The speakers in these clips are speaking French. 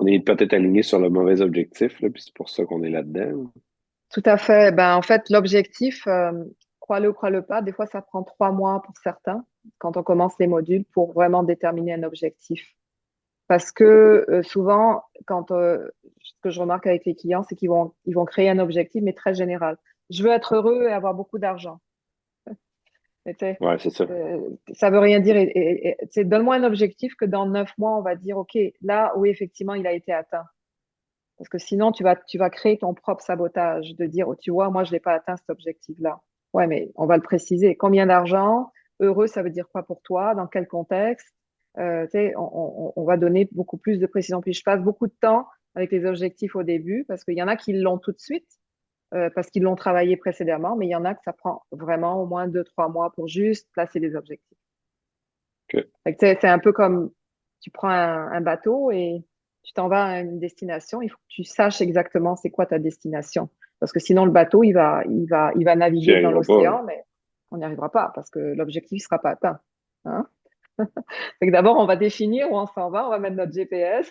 On est peut-être aligné sur le mauvais objectif, là, puis c'est pour ça qu'on est là-dedans. Tout à fait. Ben, en fait, l'objectif, crois-le ou crois-le pas, des fois, ça prend 3 mois pour certains, quand on commence les modules, pour vraiment déterminer un objectif. Parce que souvent, ce que je remarque avec les clients, c'est qu'ils vont créer un objectif, mais très général. Je veux être heureux et avoir beaucoup d'argent. Mais tu sais, Ouais, c'est ça. ça veut rien dire. Tu sais, donne-moi un objectif que dans 9 mois, on va dire, OK, là, oui, effectivement, il a été atteint. Parce que sinon, tu vas créer ton propre sabotage de dire, oh, tu vois, moi, je l'ai pas atteint cet objectif-là. Ouais, mais on va le préciser. Combien d'argent? Heureux, ça veut dire quoi pour toi? Dans quel contexte? Tu sais, on va donner beaucoup plus de précision. Puis je passe beaucoup de temps avec les objectifs au début parce qu'il y en a qui l'ont tout de suite parce qu'ils l'ont travaillé précédemment, mais il y en a que ça prend vraiment au moins 2, 3 mois pour juste placer des objectifs. Que- Fait que, tu sais, c'est un peu comme tu prends un bateau et tu t'en vas à une destination. Il faut que tu saches exactement c'est quoi ta destination. Parce que sinon, le bateau, il va Tu n'y naviguer dans arriveras pas, là. l'océan, mais on n'y arrivera pas parce que l'objectif ne sera pas atteint. Hein? Fait que d'abord, on va définir où on s'en va, on va mettre notre GPS.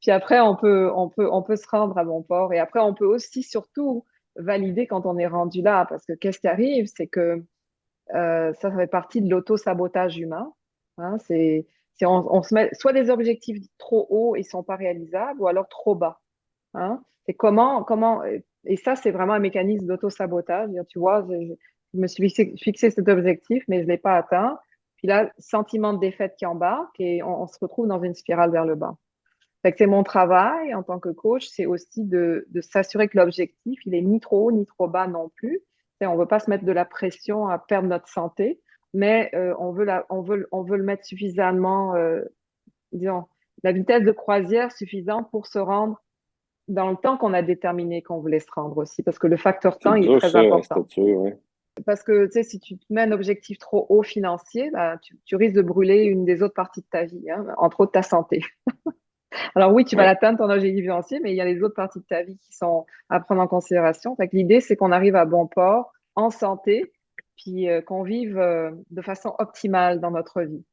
Puis après, on peut se rendre à bon port. Et après, on peut aussi surtout valider quand on est rendu là. Parce que qu'est-ce qui arrive, c'est que ça fait partie de l'auto-sabotage humain. Hein, on se met soit des objectifs trop hauts et sont pas réalisables, ou alors trop bas. Hein. C'est et ça, c'est vraiment un mécanisme d'auto-sabotage. Tu vois, je me suis fixé cet objectif, mais je l'ai pas atteint. Puis là, sentiment de défaite qui embarque et on se retrouve dans une spirale vers le bas. Fait que c'est mon travail en tant que coach, c'est aussi de s'assurer que l'objectif, il est ni trop haut ni trop bas non plus. On ne veut pas se mettre de la pression à perdre notre santé, mais on veut le mettre suffisamment, disons, la vitesse de croisière suffisante pour se rendre dans le temps qu'on a déterminé qu'on voulait se rendre aussi, parce que le facteur temps, C'est il est dur, très ça, la important. stature, ouais. Parce que, tu sais, si tu te mets un objectif trop haut financier, bah, tu risques de brûler une des autres parties de ta vie, hein, entre autres ta santé. Alors oui, tu vas Ouais. l'atteindre, ton objectif financier, mais il y a les autres parties de ta vie qui sont à prendre en considération. Fait que l'idée, c'est qu'on arrive à bon port, en santé, puis qu'on vive de façon optimale dans notre vie.